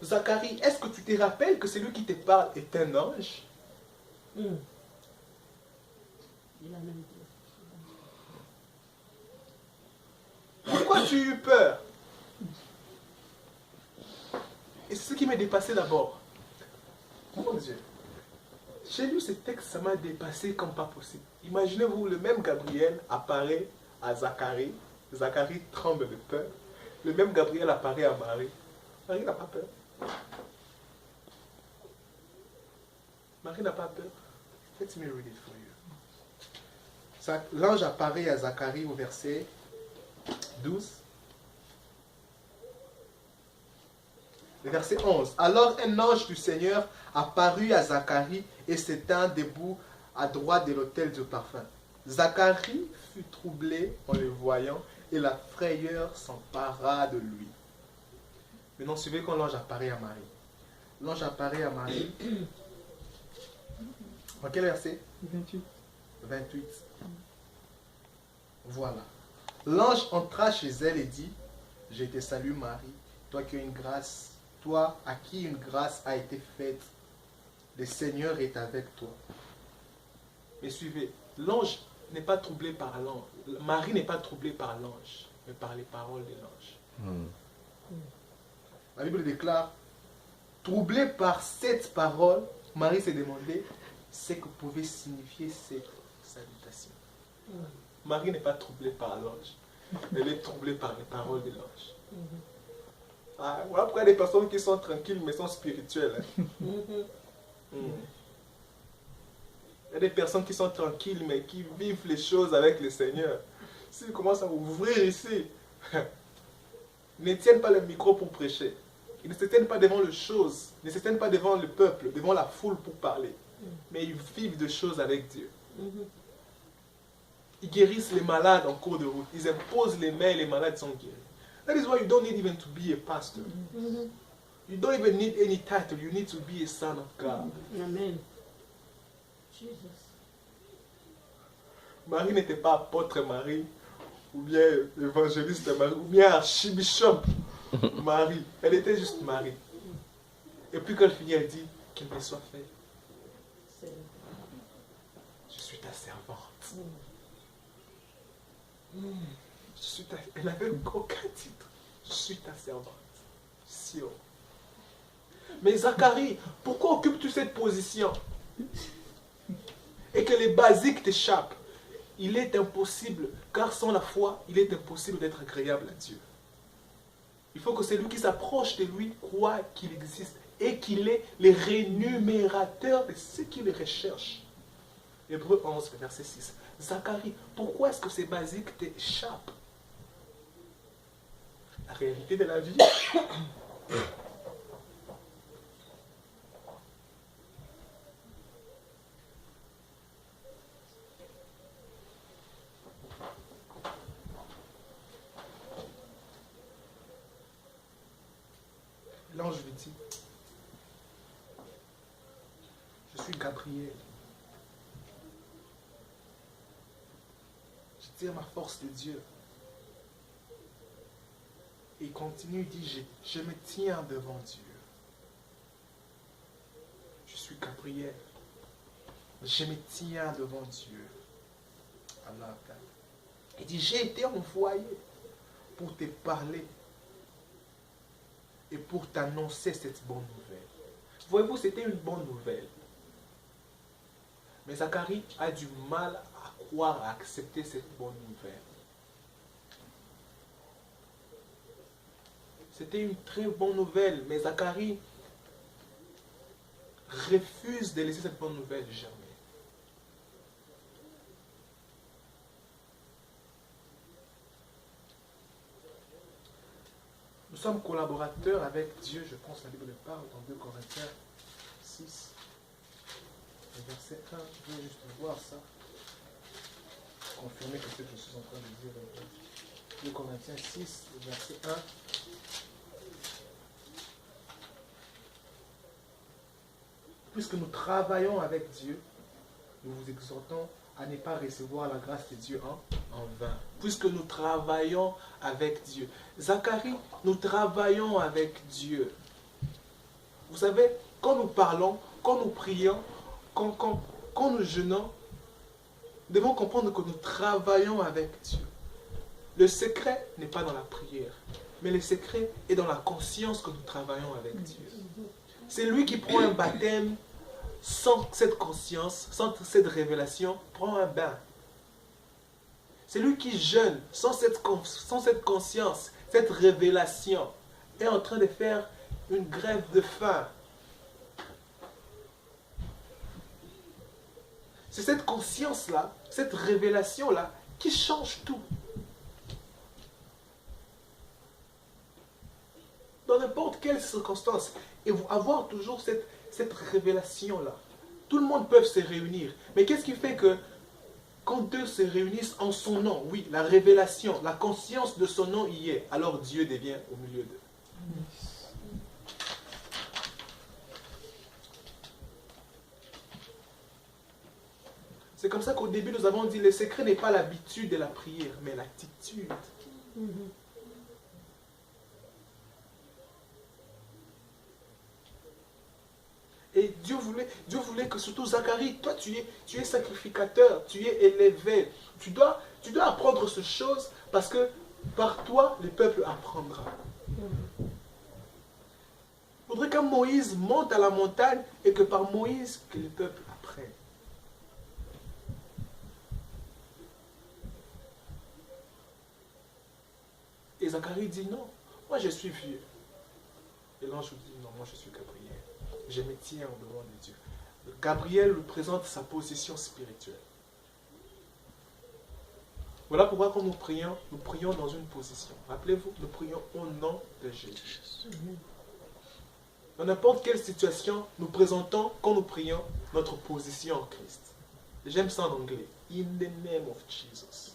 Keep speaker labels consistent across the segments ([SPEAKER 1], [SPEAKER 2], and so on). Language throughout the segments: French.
[SPEAKER 1] Zacharie, est-ce que tu te rappelles que celui qui te parle est un ange?
[SPEAKER 2] Il a même dit.
[SPEAKER 1] Pourquoi tu as eu peur? Et c'est ce qui m'a dépassé d'abord. Mon Dieu. J'ai lu ce texte, ça m'a dépassé comme pas possible. Imaginez-vous, le même Gabriel apparaît à Zacharie. Zacharie tremble de peur. Le même Gabriel apparaît à Marie. Marie n'a pas peur. Marie n'a pas peur. Let me read it for you. L'ange apparaît à Zacharie au verset 12. Le verset 11. Alors un ange du Seigneur apparut à Zacharie et s'étend debout à droite de l'autel du parfum. Zacharie fut troublé en le voyant et la frayeur s'empara de lui. Maintenant, suivez quand l'ange apparaît à Marie. L'ange apparaît à Marie. En quel verset?
[SPEAKER 3] 28.
[SPEAKER 1] 28. Voilà. L'ange entra chez elle et dit, je te salue Marie, toi qui as une grâce, toi à qui une grâce a été faite, le Seigneur est avec toi. Mais suivez, l'ange n'est pas troublé par l'ange. Marie n'est pas troublée par l'ange, mais par les paroles de l'ange. La Bible déclare, troublée par cette parole, Marie s'est demandé ce que pouvait signifier cette salutation. Marie n'est pas troublée par l'ange, elle est troublée par les paroles de l'ange. Ah, voilà pourquoi il y a des personnes qui sont tranquilles mais sont spirituelles. Il y a des personnes qui sont tranquilles mais qui vivent les choses avec le Seigneur. S'ils commencent à ouvrir ici, ils ne tiennent pas le micro pour prêcher. Ils ne se tiennent pas devant les choses, ils ne se tiennent pas devant le peuple, devant la foule pour parler. Mais ils vivent des choses avec Dieu. Ils guérissent les malades en cours de route. Ils imposent les mains et les malades sont guéris. That is why you don't need even to be a pastor. You don't even need any title. You need to be a son of God.
[SPEAKER 2] Amen. Jesus.
[SPEAKER 1] Marie n'était pas apôtre Marie, ou bien évangéliste Marie, ou bien archibishop Marie. Elle était juste Marie. Et puis quand elle finit, elle dit qu'il me soit fait. Je suis ta servante. Elle n'avait aucun titre. Je suis ta servante. Sion. Mais Zacharie, pourquoi occupes-tu cette position? Et que les basiques t'échappent. Il est impossible, car sans la foi, il est impossible d'être agréable à Dieu. Il faut que celui qui s'approche de lui croit qu'il existe et qu'il est le rémunérateur de ceux qui le recherchent. Hébreux 11, verset 6. Zacharie, pourquoi est-ce que ces basiques t'échappent? La réalité de la vie. L'ange lui dit, je suis Gabriel. Je tire ma force de Dieu. Et il continue, il dit, je me tiens devant Dieu. Je suis Gabriel. Je me tiens devant Dieu. Allah. Il dit, j'ai été envoyé pour te parler et pour t'annoncer cette bonne nouvelle. Voyez-vous, c'était une bonne nouvelle. Mais Zacharie a du mal à croire, à accepter cette bonne nouvelle. C'était une très bonne nouvelle, mais Zacharie refuse de laisser cette bonne nouvelle germer. Nous sommes collaborateurs avec Dieu, je pense que la Bible parle dans 2 Corinthiens 6, verset 1. Je vais juste voir ça, confirmer que ce que je suis en train de dire. 2 Corinthiens 6, verset 1. Puisque nous travaillons avec Dieu, nous vous exhortons à ne pas recevoir la grâce de Dieu en vain. Puisque nous travaillons avec Dieu. Zacharie, nous travaillons avec Dieu. Vous savez, quand nous parlons, quand nous prions, quand nous jeûnons, nous devons comprendre que nous travaillons avec Dieu. Le secret n'est pas dans la prière, mais le secret est dans la conscience que nous travaillons avec Dieu. C'est lui qui prend un baptême sans cette conscience, sans cette révélation, prend un bain. C'est lui qui jeûne sans cette conscience, cette révélation, est en train de faire une grève de faim. C'est cette conscience-là, cette révélation-là, qui change tout. Dans n'importe quelle circonstance, et vous avoir toujours cette révélation-là. Tout le monde peut se réunir. Mais qu'est-ce qui fait que quand deux se réunissent en son nom, oui, la révélation, la conscience de son nom y est, alors Dieu devient au milieu d'eux. C'est comme ça qu'au début nous avons dit, le secret n'est pas l'habitude de la prière, mais l'attitude. Et Dieu voulait que surtout Zacharie, toi tu es sacrificateur, tu es élevé. Tu dois apprendre ces choses parce que par toi, le peuple apprendra. Il faudrait que Moïse monte à la montagne et que par Moïse, que le peuple apprenne. Et Zacharie dit non, moi je suis vieux. Et l'ange dit non, moi je suis Gabriel. Je me tiens au devant de Dieu. Gabriel lui présente sa position spirituelle. Voilà pourquoi quand nous prions dans une position. Rappelez-vous, nous prions au nom de Jésus. Dans n'importe quelle situation, nous présentons, quand nous prions, notre position en Christ. J'aime ça en anglais. In the name of Jesus.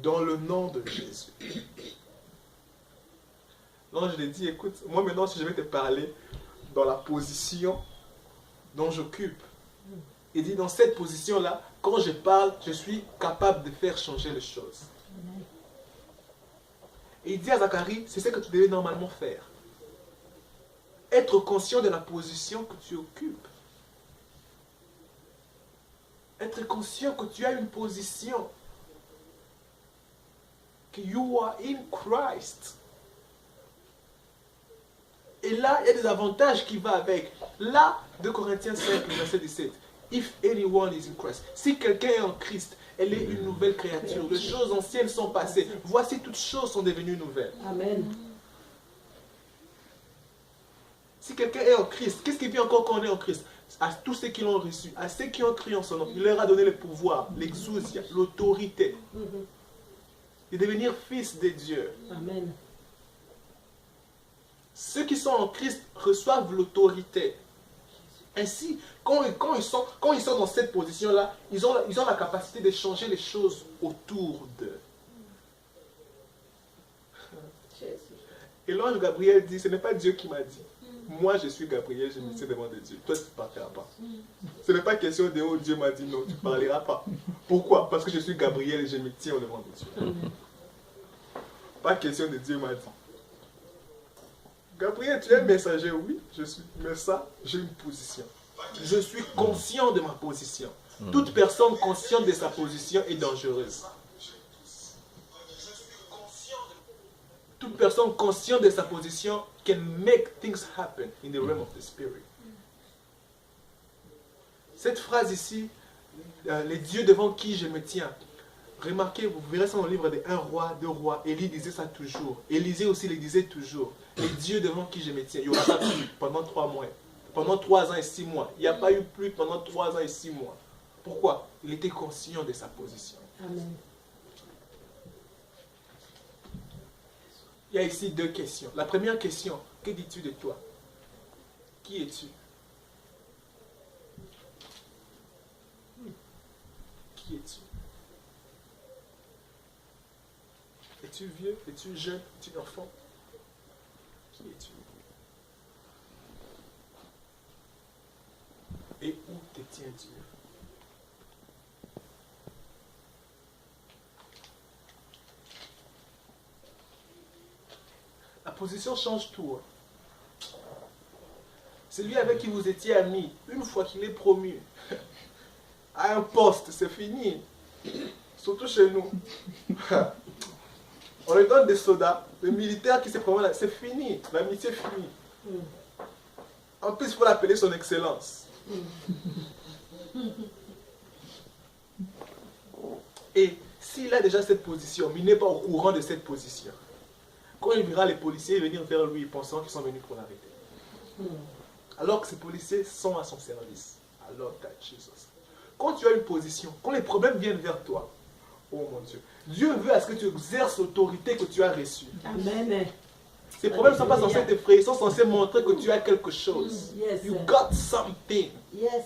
[SPEAKER 1] Dans le nom de Jésus. L'ange lui dit, écoute, moi maintenant si je vais te parler dans la position dont j'occupe. Il dit, dans cette position-là, quand je parle, je suis capable de faire changer les choses. Et il dit à Zacharie, c'est ce que tu devais normalement faire. Être conscient de la position que tu occupes. Être conscient que tu as une position. Que you are in Christ. Et là, il y a des avantages qui vont avec. Là, 2 Corinthiens 5, verset 17. If anyone is in Christ. Si quelqu'un est en Christ, elle est une nouvelle créature. Les choses anciennes sont passées. Voici, toutes choses sont devenues nouvelles.
[SPEAKER 2] Amen.
[SPEAKER 1] Si quelqu'un est en Christ, qu'est-ce qui vient encore quand on est en Christ? À tous ceux qui l'ont reçu, à ceux qui ont cru en son nom, il leur a donné le pouvoir, l'exousia, l'autorité de devenir fils de Dieu.
[SPEAKER 2] Amen.
[SPEAKER 1] Ceux qui sont en Christ reçoivent l'autorité. Ainsi, quand ils sont dans cette position-là, ils ont la capacité de changer les choses autour d'eux. Et l'ange Gabriel dit, ce n'est pas Dieu qui m'a dit. Moi, je suis Gabriel, je me tiens devant de Dieu. Toi, tu ne parleras pas. Ce n'est pas question de oh, Dieu m'a dit non, tu ne parleras pas. Pourquoi? Parce que je suis Gabriel et je me tiens devant de Dieu. Pas question de Dieu m'a dit. Gabriel, tu es un messager, oui, je suis. Mais ça, j'ai une position. Je suis conscient de ma position. Toute personne consciente de sa position est dangereuse. Toute personne consciente de sa position can make things happen in the realm of the spirit. Cette phrase ici, les dieux devant qui je me tiens. Remarquez, vous verrez ça dans le livre de 1 roi, 2 rois. Élie disait ça toujours. Élisée aussi le disait toujours. Les dieux devant qui je me tiens. Il n'y aura pas plus pendant 3 mois. Pendant 3 ans et 6 mois. Il n'y a pas eu plus pendant 3 ans et 6 mois. Pourquoi? Il était conscient de sa position.
[SPEAKER 2] Amen.
[SPEAKER 1] Il y a ici 2 questions. La première question, que dis-tu de toi? Qui es-tu? Qui es-tu? Es-tu vieux? Es-tu jeune? Es-tu enfant? Qui es-tu? Et où te tient Dieu? La position change tout. C'est lui avec qui vous étiez amis. Une fois qu'il est promu à un poste, c'est fini. Surtout chez nous. On lui donne des sodas. Le militaire qui s'est promu là, c'est fini. L'amitié est finie. En plus, il faut l'appeler son excellence. Et s'il a déjà cette position, mais il n'est pas au courant de cette position, quand il verra les policiers venir vers lui pensant qu'ils sont venus pour l'arrêter, alors que ces policiers sont à son service, alors Jesus. Quand tu as une position, quand les problèmes viennent vers toi, oh mon Dieu, Dieu veut à ce que tu exerces l'autorité que tu as reçue.
[SPEAKER 2] Amen.
[SPEAKER 1] Ces problèmes ne sont pas censés t'effrayer, ils sont censés montrer que tu as quelque chose.
[SPEAKER 2] Yes.
[SPEAKER 1] You got something.
[SPEAKER 2] Yes.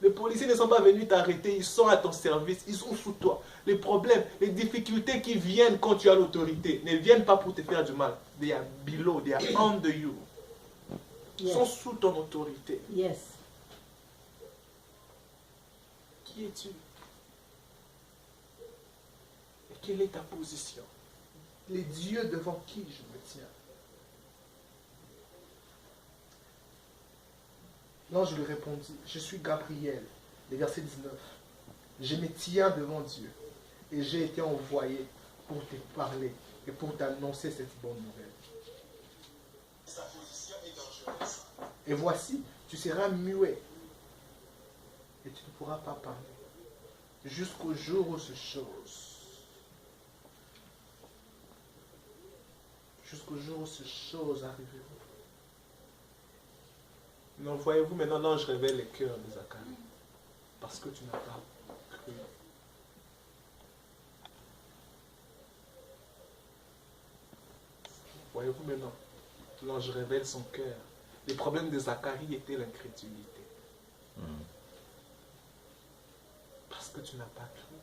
[SPEAKER 1] Les policiers ne sont pas venus t'arrêter, ils sont à ton service, ils sont sous toi. Les problèmes, les difficultés qui viennent quand tu as l'autorité ne viennent pas pour te faire du mal. They are below, they are under you. Ils sont sous ton autorité.
[SPEAKER 2] Yes.
[SPEAKER 1] Qui es-tu? Et quelle est ta position? Les dieux devant qui je me tiens? L'ange lui répondit, je suis Gabriel, le verset 19. Je me tiens devant Dieu et j'ai été envoyé pour te parler et pour t'annoncer cette bonne nouvelle. Sa position est dangereuse. Et voici, tu seras muet et tu ne pourras pas parler jusqu'au jour où ces choses arriveront. Non, voyez-vous, maintenant l'ange révèle les cœurs de Zacharie. Parce que tu n'as pas cru. Voyez-vous maintenant, l'ange révèle son cœur. Les problèmes de Zacharie étaient l'incrédulité. Parce que tu n'as pas cru.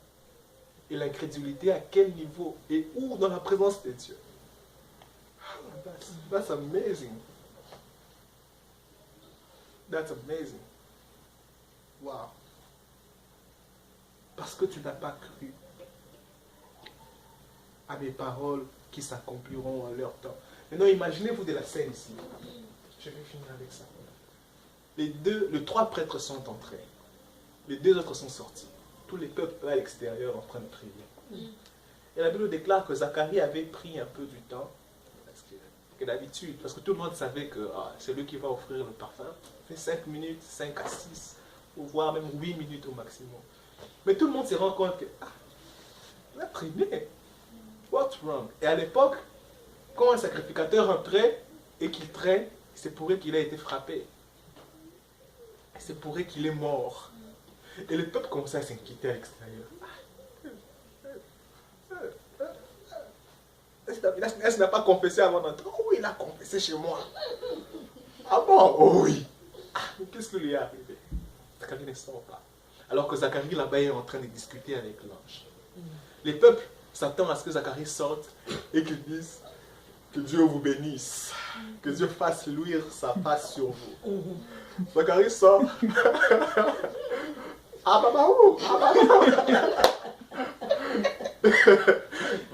[SPEAKER 1] Et l'incrédulité à quel niveau? Et où dans la présence de Dieu? That's amazing. That's amazing. Wow. Parce que tu n'as pas cru à mes paroles qui s'accompliront en leur temps. Maintenant, imaginez-vous de la scène ici. Je vais finir avec ça. Les trois prêtres sont entrés. Les deux autres sont sortis. Tous les peuples à l'extérieur en train de prier. Et la Bible déclare que Zacharie avait pris un peu du temps. Que d'habitude, parce que tout le monde savait que c'est lui qui va offrir le parfum. Il fait 5 minutes, 5 à 6, ou voire même 8 minutes au maximum. Mais tout le monde se rend compte que, il a traîné. What's wrong? Et à l'époque, quand un sacrificateur entrait et qu'il traîne, c'est pour qu'il ait été frappé. C'est pour qu'il est mort. Et le peuple commençait à s'inquiéter à l'extérieur. Est-ce qu'il n'a pas confessé avant d'entrer? Oh oui, il a confessé chez moi. Ah bon? Oh oui. Qu'est-ce qui lui est arrivé? Zacharie ne sort pas. Alors que Zacharie là-bas est en train de discuter avec l'ange. Les peuples s'attendent à ce que Zacharie sorte et qu'il dise que Dieu vous bénisse. Que Dieu fasse luire sa face sur vous. Zacharie sort. Ah bah où? Ah bah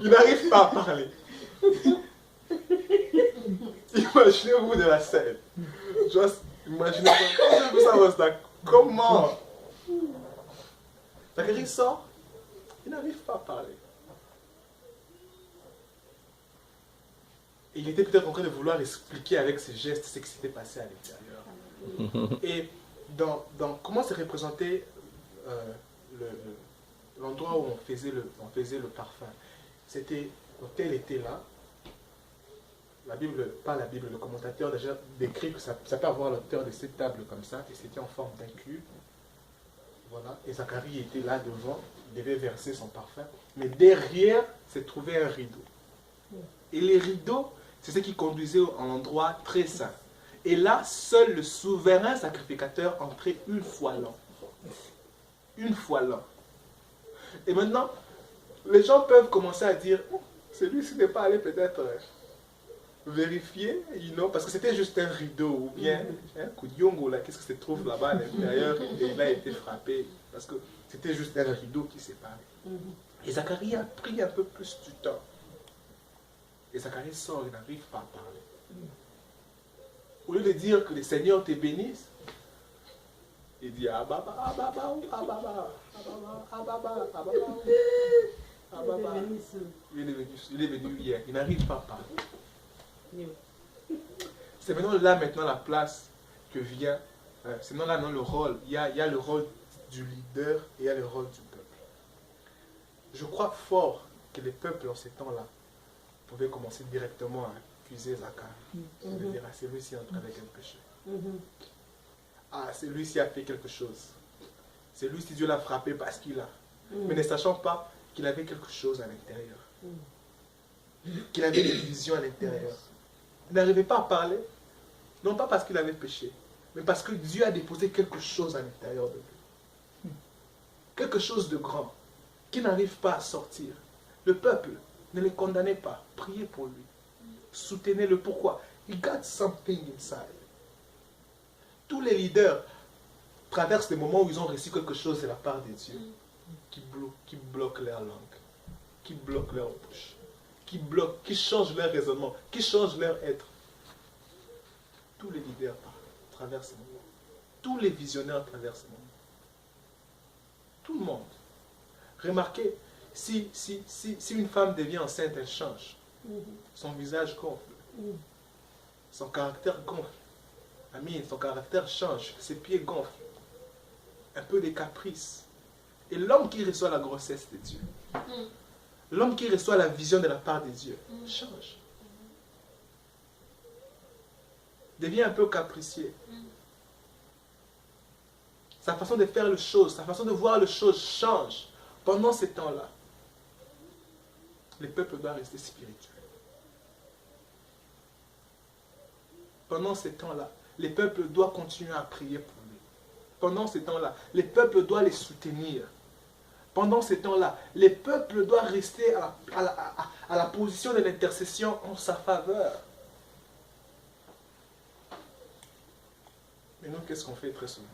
[SPEAKER 1] il n'arrive pas à parler. Imaginez-vous de la scène. Just imaginez-vous. Ça was like, comment? Zacharie sort, il n'arrive pas à parler. Et il était peut-être en train de vouloir expliquer avec ses gestes ce qui s'était passé à l'intérieur. Et dans comment se représentait l'endroit où on faisait le parfum. L'autel était là. La Bible, pas la Bible, le commentateur déjà décrit que ça peut avoir l'auteur de cette table comme ça, et c'était en forme d'un cube. Voilà. Et Zacharie était là devant, il devait verser son parfum. Mais derrière se trouvait un rideau. Et les rideaux, c'est ce qui conduisait à un endroit très saint. Et là, seul le souverain sacrificateur entrait une fois l'an. Une fois l'an. Et maintenant, les gens peuvent commencer à dire, celui-ci n'est pas allé peut-être vérifier, parce que c'était juste un rideau, ou bien un coup de yongo, là, qu'est-ce que se trouve là-bas à l'intérieur, et il a été frappé, parce que c'était juste un rideau qui séparait. Et Zacharie a pris un peu plus du temps. Et Zacharie sort, il n'arrive pas à parler. Au lieu de dire que le Seigneur te bénisse, il dit Ababa, Ababa, Ababa, Ababa, Ababa, Ababa, Ababa. Il est venu hier, il n'arrive pas à parler. C'est maintenant la place que vient, c'est maintenant là le rôle. Il y a le rôle du leader et il y a le rôle du peuple. Je crois fort que les peuples en ces temps-là pouvaient commencer directement à accuser Zacharie. C'est-à-dire, ah, celui-ci est en train de quelque chose. Ah, celui-ci a fait quelque chose. Celui-ci, Dieu l'a frappé parce qu'il a. Mais ne sachant pas qu'il avait quelque chose à l'intérieur. Qu'il avait des visions à l'intérieur. Il n'arrivait pas à parler, non pas parce qu'il avait péché, mais parce que Dieu a déposé quelque chose à l'intérieur de lui. Quelque chose de grand, qui n'arrive pas à sortir. Le peuple, ne le condamnez pas, priez pour lui. Soutenez-le. Pourquoi? He got something inside. Tous les leaders traversent des moments où ils ont reçu quelque chose de la part de Dieu qui bloque leur langue, qui bloque leur bouche, qui change leur raisonnement, qui change leur être. Tous les leaders traversent ces moments. Tous les visionnaires traversent ces moments. Tout le monde. Remarquez, si une femme devient enceinte, elle change. Son visage gonfle. Son caractère gonfle. Son caractère change. Ses pieds gonflent. Un peu des caprices. Et l'homme qui reçoit la grossesse de Dieu, l'homme qui reçoit la vision de la part de Dieu, change. Devient un peu capricieux. Sa façon de faire les choses, sa façon de voir les choses change. Pendant ces temps-là, le peuple doit rester spirituel. Pendant ces temps-là, le peuple doit continuer à prier pour lui. Pendant ces temps-là, le peuple doit les soutenir. Pendant ces temps-là, le peuple doit rester à la position de l'intercession en sa faveur. Mais nous, qu'est-ce qu'on fait très souvent?